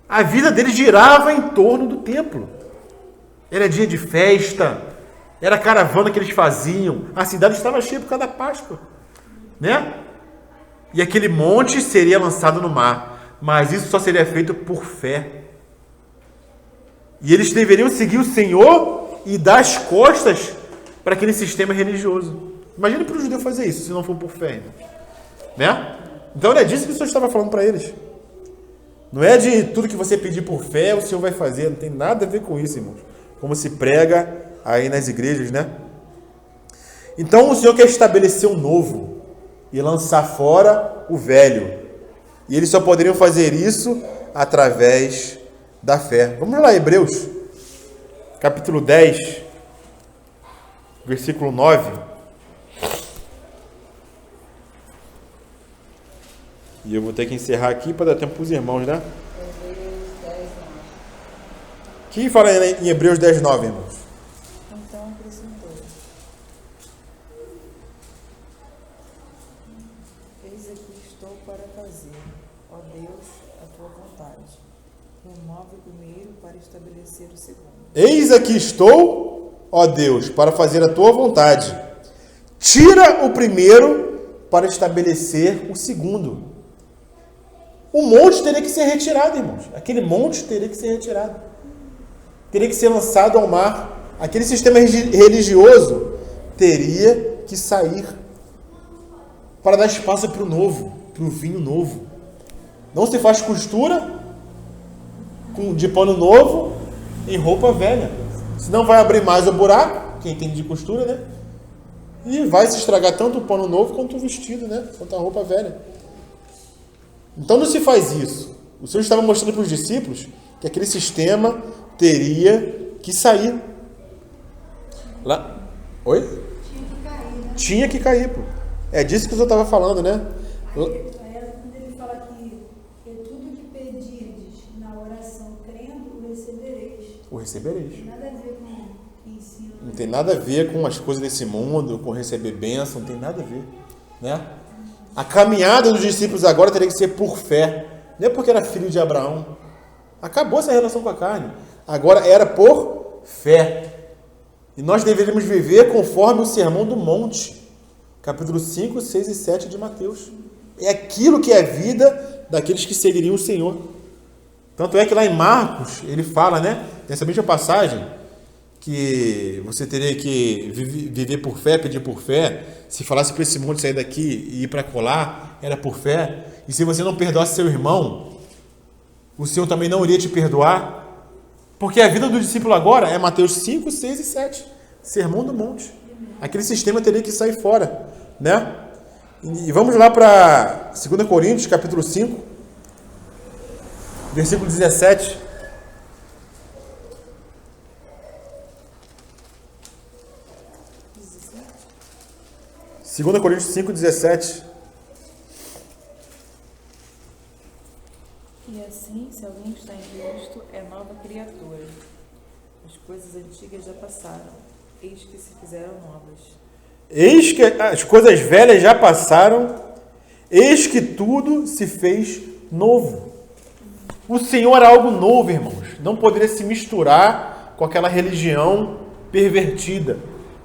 A vida deles girava em torno do templo. Era dia de festa, era a caravana que eles faziam, a cidade estava cheia por causa da Páscoa, né? E aquele monte seria lançado no mar, mas isso só seria feito por fé. E eles deveriam seguir o Senhor e dar as costas para aquele sistema religioso. Imagine para o judeu fazer isso, se não for por fé, né? Então é disso que o Senhor estava falando para eles. Não é de tudo que você pedir por fé, o Senhor vai fazer. Não tem nada a ver com isso, irmãos. Como se prega aí nas igrejas, né? Então o Senhor quer estabelecer um novo e lançar fora o velho. E eles só poderiam fazer isso através da fé. Vamos lá, Hebreus, capítulo 10, versículo 9. E eu vou ter que encerrar aqui para dar tempo para os irmãos, né? Quem fala em Hebreus 10, 9, irmãos? Então acrescentou: eis aqui estou para fazer, ó Deus, a tua vontade. Remove o primeiro para estabelecer o segundo. Eis aqui estou, ó Deus, para fazer a tua vontade. Tira o primeiro para estabelecer o segundo. O monte teria que ser retirado, irmãos. Aquele monte teria que ser retirado. Teria que ser lançado ao mar. Aquele sistema religioso teria que sair para dar espaço para o novo, para o vinho novo. Não se faz costura de pano novo em roupa velha. Senão vai abrir mais o buraco, quem entende de costura, né? E vai se estragar tanto o pano novo quanto o vestido, né? Quanto a roupa velha. Então não se faz isso. O Senhor estava mostrando para os discípulos que aquele sistema teria que sair. Lá. Oi? Tinha que cair, né? Tinha que cair, pô. É disso que o Senhor estava falando, né? Aí, quando ele fala que tudo que pedirdes na oração crendo, o recebereis. O recebereis. Não tem nada a ver com o que ensina. Não tem nada a ver com as coisas desse mundo, com receber bênção, não tem nada a ver, né? A caminhada dos discípulos agora teria que ser por fé. Não é porque era filho de Abraão. Acabou essa relação com a carne. Agora era por fé. E nós deveríamos viver conforme o Sermão do Monte. Capítulo 5, 6 e 7 de Mateus. É aquilo que é a vida daqueles que seguiriam o Senhor. Tanto é que lá em Marcos, ele fala, né? Nessa mesma passagem, que você teria que viver por fé, pedir por fé. Se falasse para esse monte sair daqui e ir para colar, era por fé. E se você não perdoasse seu irmão, o Senhor também não iria te perdoar. Porque a vida do discípulo agora é Mateus 5, 6 e 7. Sermão do monte. Aquele sistema teria que sair fora, né? E vamos lá para 2 Coríntios, capítulo 5, versículo 17. 2 Coríntios 5,17. E assim, se alguém está em Cristo, é nova criatura. As coisas antigas já passaram, eis que se fizeram novas. Eis que as coisas velhas já passaram, eis que tudo se fez novo. O Senhor era algo novo, irmãos. Não poderia se misturar com aquela religião pervertida,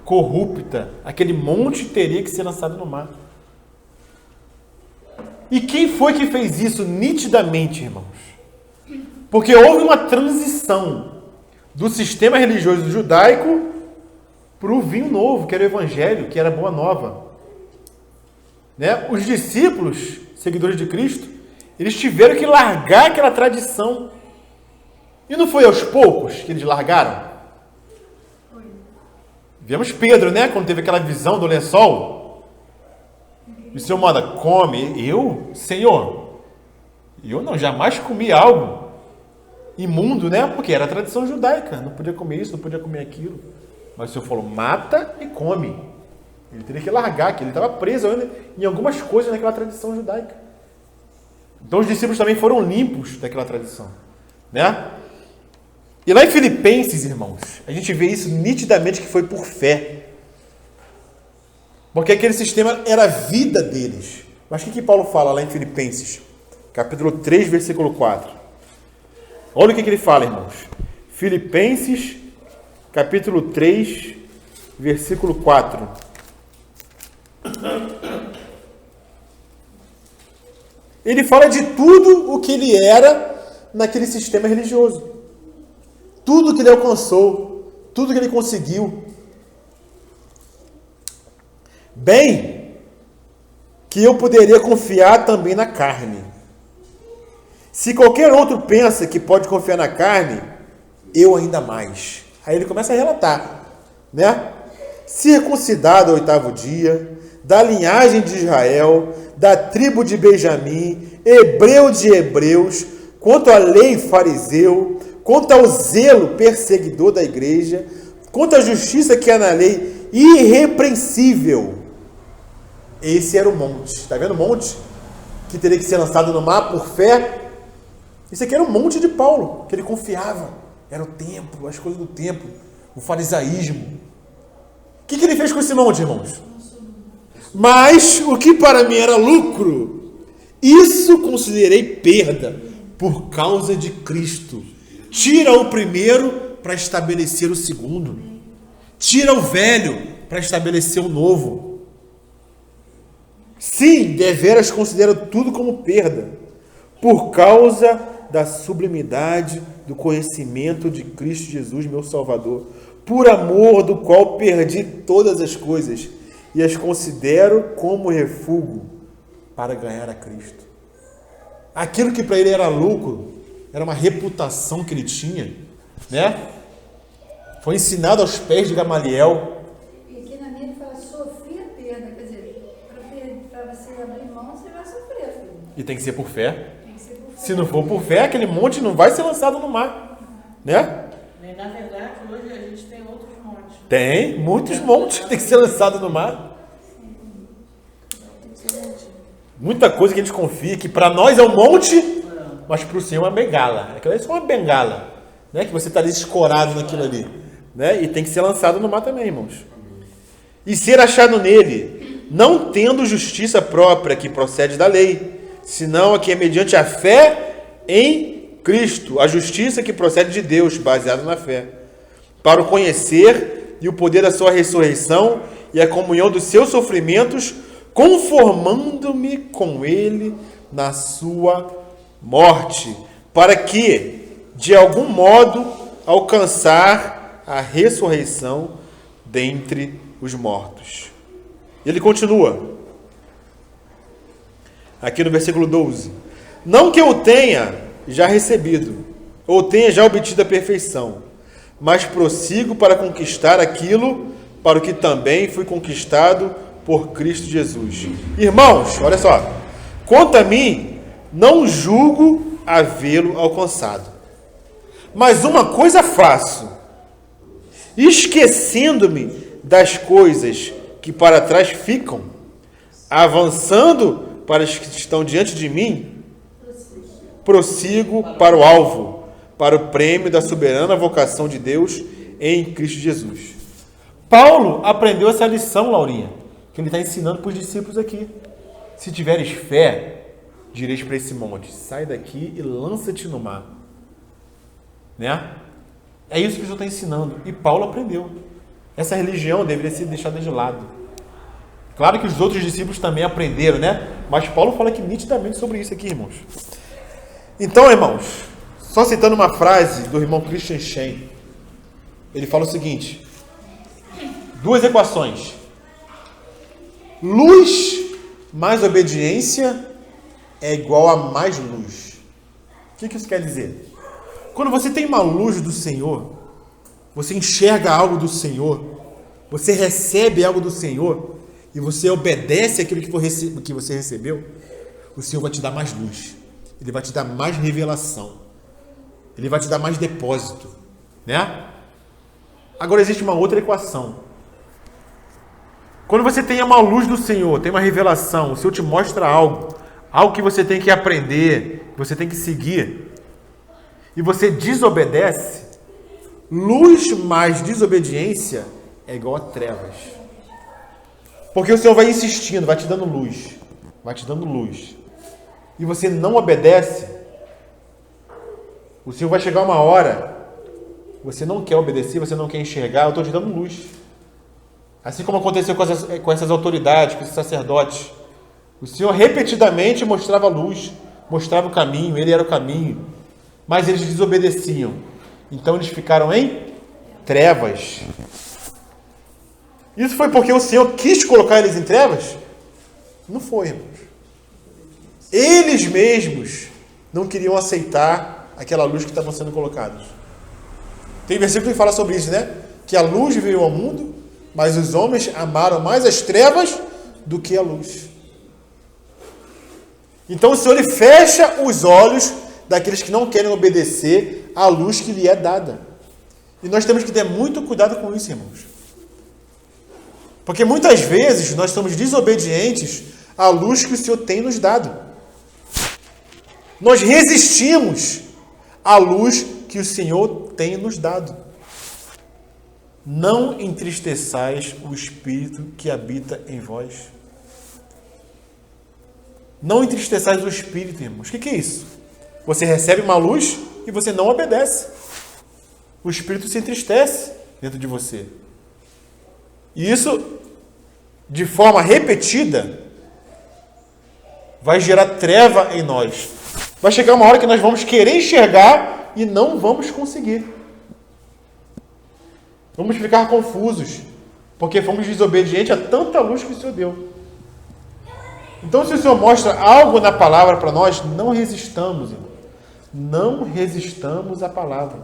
corrupta. Aquele monte teria que ser lançado no mar. E quem foi que fez isso nitidamente, irmãos? Porque houve uma transição do sistema religioso judaico para o vinho novo, que era o Evangelho, que era a Boa Nova. Né? Os discípulos, seguidores de Cristo, eles tiveram que largar aquela tradição. E não foi aos poucos que eles largaram? Vemos Pedro, né? Quando teve aquela visão do lençol. E o Senhor manda, come. Eu? Senhor, eu não, jamais comi algo imundo, né? Porque era a tradição judaica. Não podia comer isso, não podia comer aquilo. Mas o Senhor falou, mata e come. Ele teria que largar, que ele estava preso ainda em algumas coisas naquela tradição judaica. Então os discípulos também foram limpos daquela tradição, né? E lá em Filipenses, irmãos, a gente vê isso nitidamente que foi por fé. Porque aquele sistema era a vida deles. Mas o que Paulo fala lá em Filipenses? Capítulo 3, versículo 4. Olha o que ele fala, irmãos. Filipenses, capítulo 3, versículo 4. Ele fala de tudo o que ele era naquele sistema religioso. Tudo que ele alcançou, tudo que ele conseguiu. Bem, que eu poderia confiar também na carne. Se qualquer outro pensa que pode confiar na carne, eu ainda mais. Aí ele começa a relatar, né? Circuncidado ao 8º dia, da linhagem de Israel, da tribo de Benjamim, hebreu de hebreus, quanto à lei fariseu, quanto ao zelo perseguidor da igreja, quanto à justiça que há na lei, irrepreensível. Esse era o monte. Está vendo o monte? Que teria que ser lançado no mar por fé. Esse aqui era o monte de Paulo, que ele confiava. Era o templo, as coisas do templo, o farisaísmo. O que ele fez com esse monte, irmãos? Mas o que para mim era lucro, isso considerei perda por causa de Cristo. Tira o primeiro para estabelecer o segundo. Tira o velho para estabelecer o novo. Sim, deveras considero tudo como perda, por causa da sublimidade do conhecimento de Cristo Jesus, meu Salvador, por amor do qual perdi todas as coisas e as considero como refúgio para ganhar a Cristo. Aquilo que para ele era lucro, era uma reputação que ele tinha, né? Foi ensinado aos pés de Gamaliel. E aqui na minha ele fala, sofrer a perda, quer dizer, para você abrir mão, você vai sofrer, filho. E tem que ser por fé. Tem que ser por fé. Se não for por fé, aquele monte não vai ser lançado no mar, né? E, na verdade, hoje a gente tem outros montes. Tem muitos montes que tem que ser lançado no mar. Muita coisa que a gente confia que para nós é um monte, mas para o Senhor é uma bengala. Aquilo é só uma bengala, né? Que você está ali escorado naquilo ali, né? E tem que ser lançado no mar também, irmãos. E ser achado nele, não tendo justiça própria que procede da lei, senão a que é mediante a fé em Cristo, a justiça que procede de Deus, baseada na fé, para o conhecer e o poder da sua ressurreição e a comunhão dos seus sofrimentos, conformando-me com ele na sua morte, para que, de algum modo, alcançar a ressurreição dentre os mortos. Ele continua, aqui no versículo 12. Não que eu tenha já recebido, ou tenha já obtido a perfeição, mas prossigo para conquistar aquilo para o que também fui conquistado por Cristo Jesus. Irmãos, olha só. Quanto a mim, não julgo havê-lo alcançado. Mas uma coisa faço, esquecendo-me das coisas que para trás ficam Avançando para os que estão diante de mim, prossigo para o alvo, para o prêmio da soberana vocação de Deus em Cristo Jesus. Paulo aprendeu essa lição, Laurinha, que ele está ensinando para os discípulos aqui. Se tiveres fé, direis para esse monte, sai daqui e lança-te no mar. Né? É isso que Jesus está ensinando. E Paulo aprendeu. Essa religião deveria ser deixada de lado. Claro que os outros discípulos também aprenderam, né? Mas Paulo fala aqui nitidamente sobre isso aqui, irmãos. Então, irmãos, só citando uma frase do irmão Christian Schein, ele fala o seguinte: duas equações. Luz mais obediência é igual a mais luz. O que isso quer dizer? Quando você tem uma luz do Senhor, você enxerga algo do Senhor, você recebe algo do Senhor e você obedece aquilo que você recebeu, o Senhor vai te dar mais luz. Ele vai te dar mais revelação. Ele vai te dar mais depósito. Né? Agora existe uma outra equação. Quando você tem uma luz do Senhor, tem uma revelação, o Senhor te mostra algo que você tem que aprender, que você tem que seguir, e você desobedece, luz mais desobediência é igual a trevas. Porque o Senhor vai insistindo, vai te dando luz, e você não obedece, o Senhor vai chegar uma hora, você não quer obedecer, você não quer enxergar, eu estou te dando luz. Assim como aconteceu com essas autoridades, com esses sacerdotes. O Senhor repetidamente mostrava a luz, mostrava o caminho, Ele era o caminho. Mas eles desobedeciam. Então eles ficaram em trevas. Isso foi porque o Senhor quis colocar eles em trevas? Não foi, irmãos. Eles mesmos não queriam aceitar aquela luz que estava sendo colocada. Tem versículo que fala sobre isso, né? Que a luz veio ao mundo, mas os homens amaram mais as trevas do que a luz. Então o Senhor ele fecha os olhos daqueles que não querem obedecer à luz que lhe é dada. E nós temos que ter muito cuidado com isso, irmãos. Porque muitas vezes nós somos desobedientes à luz que o Senhor tem nos dado. Nós resistimos à luz que o Senhor tem nos dado. Não entristeçais o Espírito que habita em vós. Não entristeçais o Espírito, irmãos. O que é isso? Você recebe uma luz e você não obedece. O Espírito se entristece dentro de você. E isso, de forma repetida, vai gerar treva em nós. Vai chegar uma hora que nós vamos querer enxergar e não vamos conseguir. Vamos ficar confusos, porque fomos desobedientes a tanta luz que o Senhor deu. Então, se o Senhor mostra algo na palavra para nós, não resistamos, irmão. Não resistamos à palavra.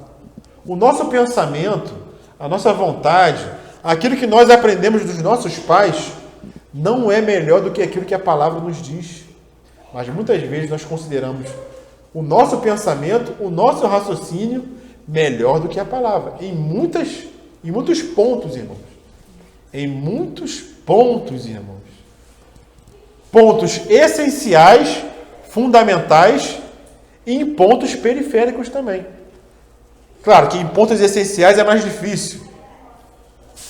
O nosso pensamento, a nossa vontade, aquilo que nós aprendemos dos nossos pais, não é melhor do que aquilo que a palavra nos diz. Mas muitas vezes nós consideramos o nosso pensamento, o nosso raciocínio, melhor do que a palavra. Em muitos pontos, irmãos. Em muitos pontos, irmãos. Pontos essenciais, fundamentais e em pontos periféricos também. Claro que em pontos essenciais é mais difícil.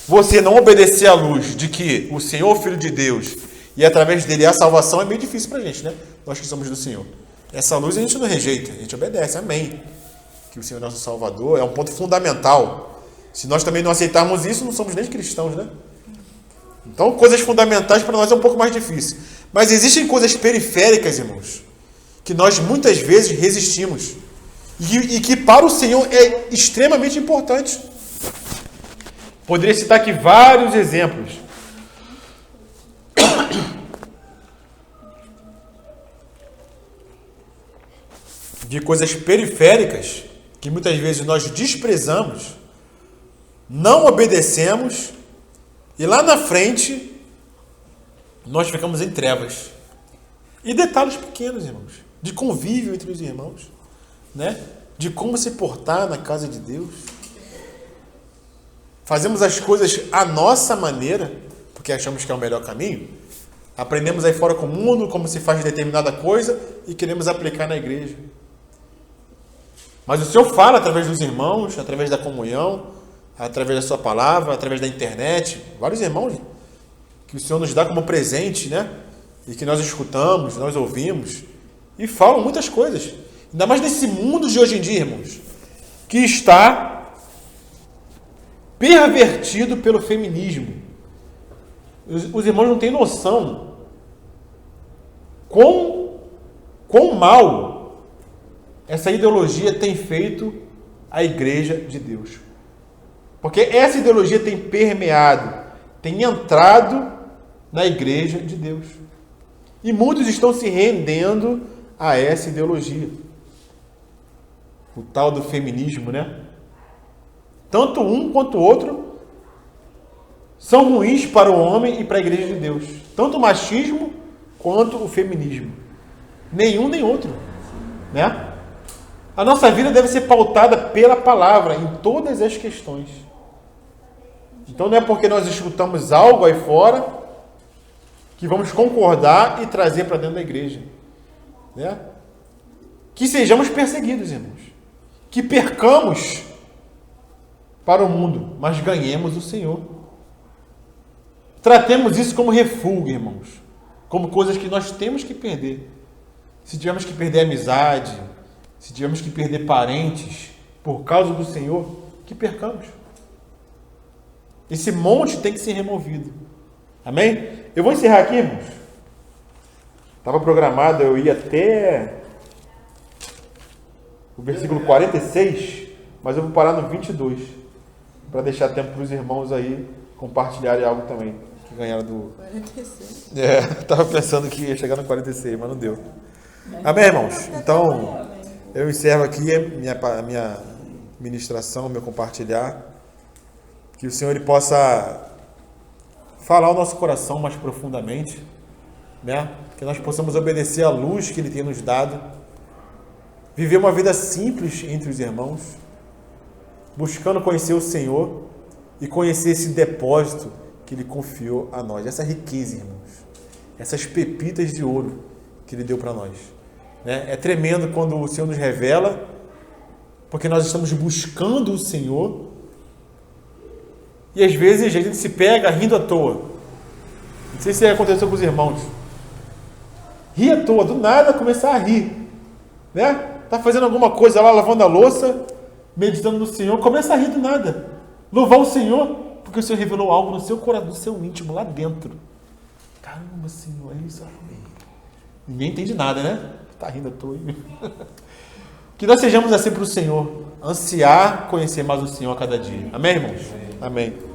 Você não obedecer à luz de que o Senhor, Filho de Deus, e através dele a salvação é meio difícil pra gente, né? Nós que somos do Senhor. Essa luz a gente não rejeita, a gente obedece, amém. Que o Senhor é nosso Salvador, é um ponto fundamental. Se nós também não aceitarmos isso, não somos nem cristãos, né? Então, coisas fundamentais para nós é um pouco mais difícil. Mas existem coisas periféricas, irmãos, que nós muitas vezes resistimos. E que para o Senhor é extremamente importante. Poderia citar aqui vários exemplos. De coisas periféricas que muitas vezes nós desprezamos, não obedecemos e lá na frente nós ficamos em trevas. E detalhes pequenos, irmãos, de convívio entre os irmãos, né? De como se portar na casa de Deus. Fazemos as coisas à nossa maneira, porque achamos que é o melhor caminho. Aprendemos aí fora com o mundo como se faz determinada coisa e queremos aplicar na igreja. Mas o Senhor fala através dos irmãos, através da comunhão, através da sua palavra, através da internet, vários irmãos que o Senhor nos dá como presente, né? E que nós escutamos, nós ouvimos e falam muitas coisas. Ainda mais nesse mundo de hoje em dia, irmãos, que está pervertido pelo feminismo. Os irmãos não têm noção quão mal essa ideologia tem feito a igreja de Deus. Porque essa ideologia tem permeado, tem entrado na igreja de Deus. E muitos estão se rendendo a essa ideologia. O tal do feminismo, né? Tanto um quanto o outro são ruins para o homem e para a igreja de Deus. Tanto o machismo quanto o feminismo. Nenhum nem outro, né? A nossa vida deve ser pautada pela palavra em todas as questões. Então não é porque nós escutamos algo aí fora que vamos concordar e trazer para dentro da igreja, né? Que sejamos perseguidos, irmãos. Que percamos para o mundo, mas ganhemos o Senhor. Tratemos isso como refúgio, irmãos. Como coisas que nós temos que perder. Se tivermos que perder amizade, se tivermos que perder parentes por causa do Senhor, que percamos. Esse monte tem que ser removido. Amém? Eu vou encerrar aqui, irmãos. Estava programado, eu ia até o versículo 46, mas eu vou parar no 22, para deixar tempo para os irmãos aí compartilharem algo também, que ganharam do... 46. Estava pensando que ia chegar no 46, mas não deu. Amém, irmãos? Então, eu encerro aqui a minha ministração, meu compartilhar. Que o Senhor ele possa falar ao nosso coração mais profundamente, né? Que nós possamos obedecer à luz que Ele tem nos dado, viver uma vida simples entre os irmãos, buscando conhecer o Senhor e conhecer esse depósito que Ele confiou a nós, essa riqueza, irmãos, essas pepitas de ouro que Ele deu para nós, né? É tremendo quando o Senhor nos revela, porque nós estamos buscando o Senhor. E às vezes a gente se pega rindo à toa. Não sei se aconteceu com os irmãos. Rir à toa, do nada começar a rir, né? Tá fazendo alguma coisa lá, lavando a louça, meditando no Senhor, começa a rir do nada. Louvar o Senhor, porque o Senhor revelou algo no seu coração, no seu íntimo, lá dentro. Caramba, Senhor, é isso. Ninguém entende nada, né? Tá rindo à toa. Que nós sejamos assim para o Senhor, ansiar conhecer mais o Senhor a cada dia. Amém, irmãos? Amém.